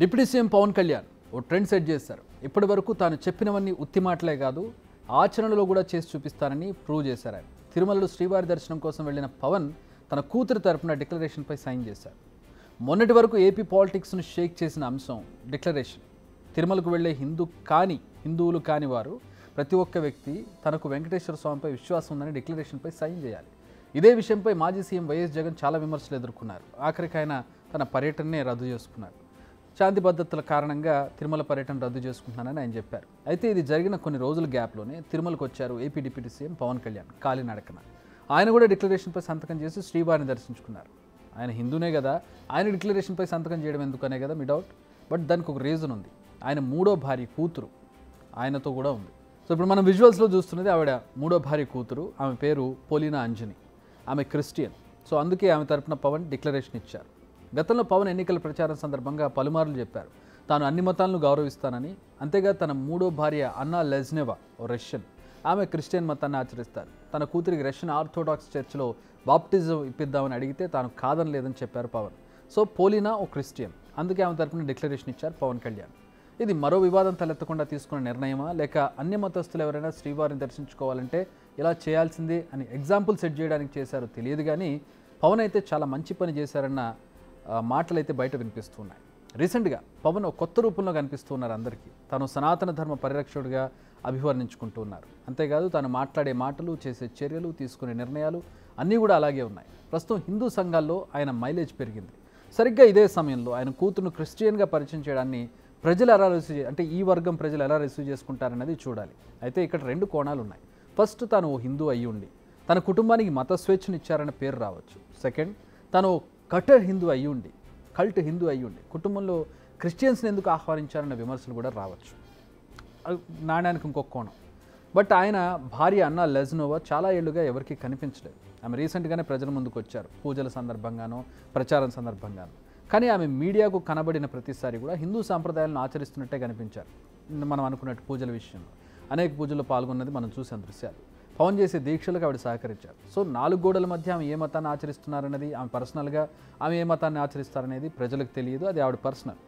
Deputy CM Pawan Kalyan ఓ trend set చేశారు. ఇప్పటి వరకు తాను చెప్పినవన్నీ ఉత్తి మాటలే కాదు, ఆచరణలో కూడా చేసి చూపిస్తారని ప్రూవ్ చేశారు. ఆయన తిరుమలలో శ్రీవారి దర్శనం కోసం వెళ్లిన పవన్ తన కూతురు తరపున డిక్లరేషన్పై సైన్ చేశారు. మొన్నటి వరకు ఏపీ పాలిటిక్స్ను షేక్ చేసిన అంశం డిక్లరేషన్. తిరుమలకు వెళ్లే హిందువులు కాని వారు ప్రతి ఒక్క వ్యక్తి తనకు వెంకటేశ్వర స్వామిపై విశ్వాసం ఉందని డిక్లరేషన్పై సైన్ చేయాలి. ఇదే విషయంపై మాజీ సీఎం వైఎస్ జగన్ చాలా విమర్శలు ఎదుర్కొన్నారు. ఆఖరికి ఆయన తన పర్యటననే రద్దు చేసుకున్నారు. శాంతి భద్రతల కారణంగా తిరుమల పర్యటన రద్దు చేసుకుంటున్నానని ఆయన చెప్పారు. అయితే ఇది జరిగిన కొన్ని రోజుల గ్యాప్లోనే తిరుమలకు వచ్చారు AP deputy CM Pawan Kalyan కాలినడకన. ఆయన కూడా డిక్లరేషన్పై సంతకం చేసి శ్రీవారిని దర్శించుకున్నారు. ఆయన హిందూనే కదా, ఆయన డిక్లరేషన్పై సంతకం చేయడం ఎందుకనే కదా మీ డౌట్. బట్ దానికి ఒక రీజన్ ఉంది. ఆయన మూడో భార్య కూతురు ఆయనతో కూడా ఉంది. సో ఇప్పుడు మనం విజువల్స్లో చూస్తున్నది ఆవిడ మూడో భార్య కూతురు. ఆమె పేరు పోలీనా అంజని. ఆమె క్రిస్టియన్. సో అందుకే ఆమె తరపున పవన్ డిక్లరేషన్ ఇచ్చారు. గతంలో పవన్ ఎన్నికల ప్రచారం సందర్భంగా పలుమార్లు చెప్పారు తాను అన్ని మతాలను గౌరవిస్తానని. అంతేగాదు తన మూడో భార్య అన్నా లెజ్నెవా ఓ రష్యన్, ఆమె క్రిస్టియన్ మతాన్ని ఆచరిస్తారు. తన కూతురికి రష్యన్ ఆర్థోడాక్స్ చర్చ్లో బాప్టిజం ఇప్పిద్దామని అడిగితే తాను కాదనలేదని చెప్పారు పవన్. సో పోలీనా ఓ క్రిస్టియన్, అందుకే ఆమె తరపున డిక్లరేషన్ ఇచ్చారు పవన్ కళ్యాణ్. ఇది మరో వివాదం తలెత్తకుండా తీసుకున్న నిర్ణయమా, లేక అన్ని మతస్థులు ఎవరైనా శ్రీవారిని దర్శించుకోవాలంటే ఇలా చేయాల్సిందే అని ఎగ్జాంపుల్ సెట్ చేయడానికి చేశారో తెలియదు. కానీ పవన్ అయితే చాలా మంచి పని చేశారన్న మాటలు అయితే బయట వినిపిస్తున్నాయి. రీసెంట్గా పవన్ ఒక కొత్త రూపంలో కనిపిస్తున్నారు అందరికీ. తాను సనాతన ధర్మ పరిరక్షకుడిగా అభివర్ణించుకుంటూ ఉన్నారు. అంతేకాదు తాను మాట్లాడే మాటలు, చేసే చర్యలు, తీసుకునే నిర్ణయాలు అన్నీ కూడా అలాగే ఉన్నాయి. ప్రస్తుతం హిందూ సంఘాల్లో ఆయన మైలేజ్ పెరిగింది. సరిగ్గా ఇదే సమయంలో ఆయన కూతురును క్రిస్టియన్గా పరిచయం చేయడాన్ని ప్రజలు ఎలా ఈ వర్గం ప్రజలు ఎలా రిసీవ్ చేసుకుంటారన్నది చూడాలి. అయితే ఇక్కడ రెండు కోణాలు ఉన్నాయి. ఫస్ట్, తాను ఓ హిందూ అయ్యి ఉండి తన కుటుంబానికి మత స్వేచ్ఛను ఇచ్చారన్న పేరు రావచ్చు. సెకండ్, తను కల్ట్ హిందూ అయ్యి ఉండి కుటుంబంలో క్రిస్టియన్స్ని ఎందుకు ఆహ్వానించారన్న విమర్శలు కూడా రావచ్చు. నాణ్యానికి ఇంకొక కోణం. బట్ ఆయన భార్య అన్నా లెజ్నోవా చాలా ఏళ్లుగా ఎవరికీ కనిపించలేదు. ఆమె రీసెంట్గానే ప్రజల ముందుకు వచ్చారు, పూజల సందర్భంగానో ప్రచారం సందర్భంగానో. కానీ ఆమె మీడియాకు కనబడిన ప్రతిసారి కూడా హిందూ సాంప్రదాయాలను ఆచరిస్తున్నట్టే కనిపించారు. మనం అనుకున్నట్టు పూజల విషయంలో అనేక పూజల్లో పాల్గొన్నది మనం చూసిన దృశ్యాలు. పవన్ చేసే దీక్షలకు ఆవిడ సహకరించారు. సో 4 గోడల మధ్య ఆమె ఏ మతాన్ని ఆచరిస్తున్నారనేది ఆమె పర్సనల్గా, ఆమె ఏ మతాన్ని ఆచరిస్తారనేది ప్రజలకు తెలియదు. అది ఆవిడ పర్సనల్.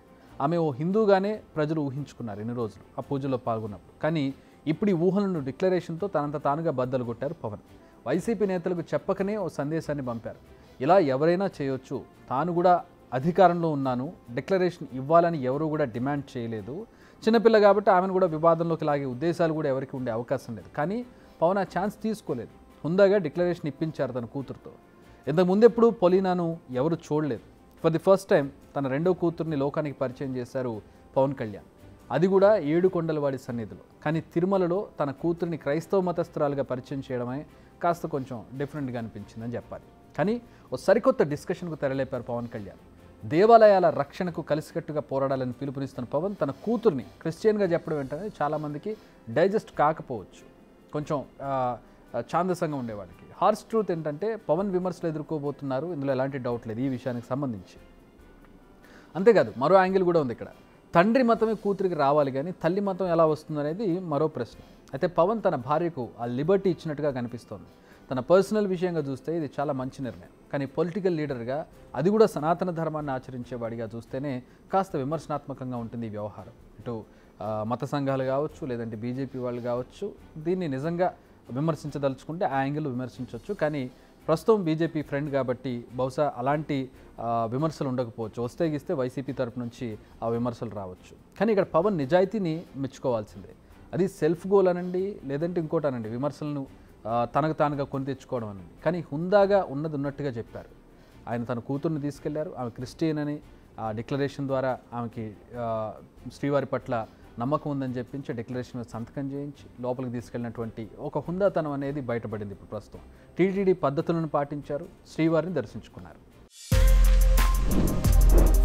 ఆమె ఓ హిందూగానే ప్రజలు ఊహించుకున్నారు ఇన్ని రోజులు ఆ పూజల్లో పాల్గొన్నప్పుడు. కానీ ఇప్పుడు ఈ ఊహలను డిక్లరేషన్తో తనంత తానుగా బద్దలు కొట్టారు పవన్. వైసీపీ నేతలకు చెప్పకనే ఓ సందేశాన్ని పంపారు. ఇలా ఎవరైనా చేయొచ్చు, తాను కూడా అధికారంలో ఉన్నాను, డిక్లరేషన్ ఇవ్వాలని ఎవరు కూడా డిమాండ్ చేయలేదు. చిన్నపిల్ల కాబట్టి ఆమెను కూడా వివాదంలోకి లాగే ఉద్దేశాలు కూడా ఎవరికి ఉండే అవకాశం లేదు. కానీ పవన్ ఆ ఛాన్స్ తీసుకోలేదు. హుందాగా డిక్లరేషన్ ఇప్పించారు తన కూతురుతో. ఇంతకుముందు ఎప్పుడు పొలీనాను ఎవరు చూడలేదు. ఫర్ ది ఫస్ట్ టైం తన రెండో కూతుర్ని లోకానికి పరిచయం చేశారు పవన్ కళ్యాణ్. అది కూడా 7 కొండలవాడి సన్నిధిలో. కానీ తిరుమలలో తన కూతురిని క్రైస్తవ మతస్థురాలుగా పరిచయం చేయడమే కాస్త కొంచెం డిఫరెంట్గా అనిపించిందని చెప్పాలి. కానీ ఓ సరికొత్త డిస్కషన్కు తెరలేపారు పవన్ కళ్యాణ్. దేవాలయాల రక్షణకు కలిసికట్టుగా పోరాడాలని పిలుపునిస్తున్న పవన్ తన కూతుర్ని క్రిస్టియన్గా చెప్పడం వెంటనే చాలామందికి డైజెస్ట్ కాకపోవచ్చు, కొంచెం ఛాందసంగా ఉండేవాడికి. హార్స్ ట్రూత్ ఏంటంటే పవన్ విమర్శలు ఎదుర్కోబోతున్నారు, ఇందులో ఎలాంటి డౌట్ లేదు ఈ విషయానికి సంబంధించి. అంతేకాదు మరో యాంగిల్ కూడా ఉంది ఇక్కడ. తండ్రి మతమే కూతురికి రావాలి కానీ తల్లి మతం ఎలా వస్తుందనేది మరో ప్రశ్న. అయితే పవన్ తన భార్యకు ఆ లిబర్టీ ఇచ్చినట్టుగా కనిపిస్తోంది. తన పర్సనల్ విషయంగా చూస్తే ఇది చాలా మంచి నిర్ణయం. కానీ పొలిటికల్ లీడర్గా, అది కూడా సనాతన ధర్మాన్ని ఆచరించేవాడిగా చూస్తేనే కాస్త విమర్శనాత్మకంగా ఉంటుంది ఈ వ్యవహారం. ఇటు మత సంఘాలు కావచ్చు, లేదంటే బీజేపీ వాళ్ళు కావచ్చు, దీన్ని నిజంగా విమర్శించదలుచుకుంటే ఆ యాంగిల్ విమర్శించవచ్చు. కానీ ప్రస్తుతం బీజేపీ ఫ్రెండ్ కాబట్టి బహుశా అలాంటి విమర్శలు ఉండకపోవచ్చు. వస్తే గిస్తే వైసీపీ తరపు నుంచి ఆ విమర్శలు రావచ్చు. కానీ ఇక్కడ పవన్ నిజాయితీని మెచ్చుకోవాల్సిందే. అది సెల్ఫ్ గోల్ అనండి, లేదంటే ఇంకోటనండి, విమర్శలను తనకు తానుగా కొని తెచ్చుకోవడం అనండి. కానీ హుందాగా ఉన్నది ఉన్నట్టుగా చెప్పారు. ఆయన తన కూతుర్ని తీసుకెళ్లారు. ఆమె క్రిస్టియన్ అని ఆ డిక్లరేషన్ ద్వారా ఆమెకి శ్రీవారి పట్ల నమ్మకం ఉందని చెప్పించి డిక్లరేషన్ మీద సంతకం చేయించి లోపలికి తీసుకెళ్ళినటువంటి ఒక హుందాతనం అనేది బయటపడింది. ఇప్పుడు ప్రస్తుతం టీటీడీ పద్ధతులను పాటించారు, శ్రీవారిని దర్శించుకున్నారు.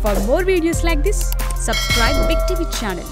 For more videos like this, subscribe Big TV channel.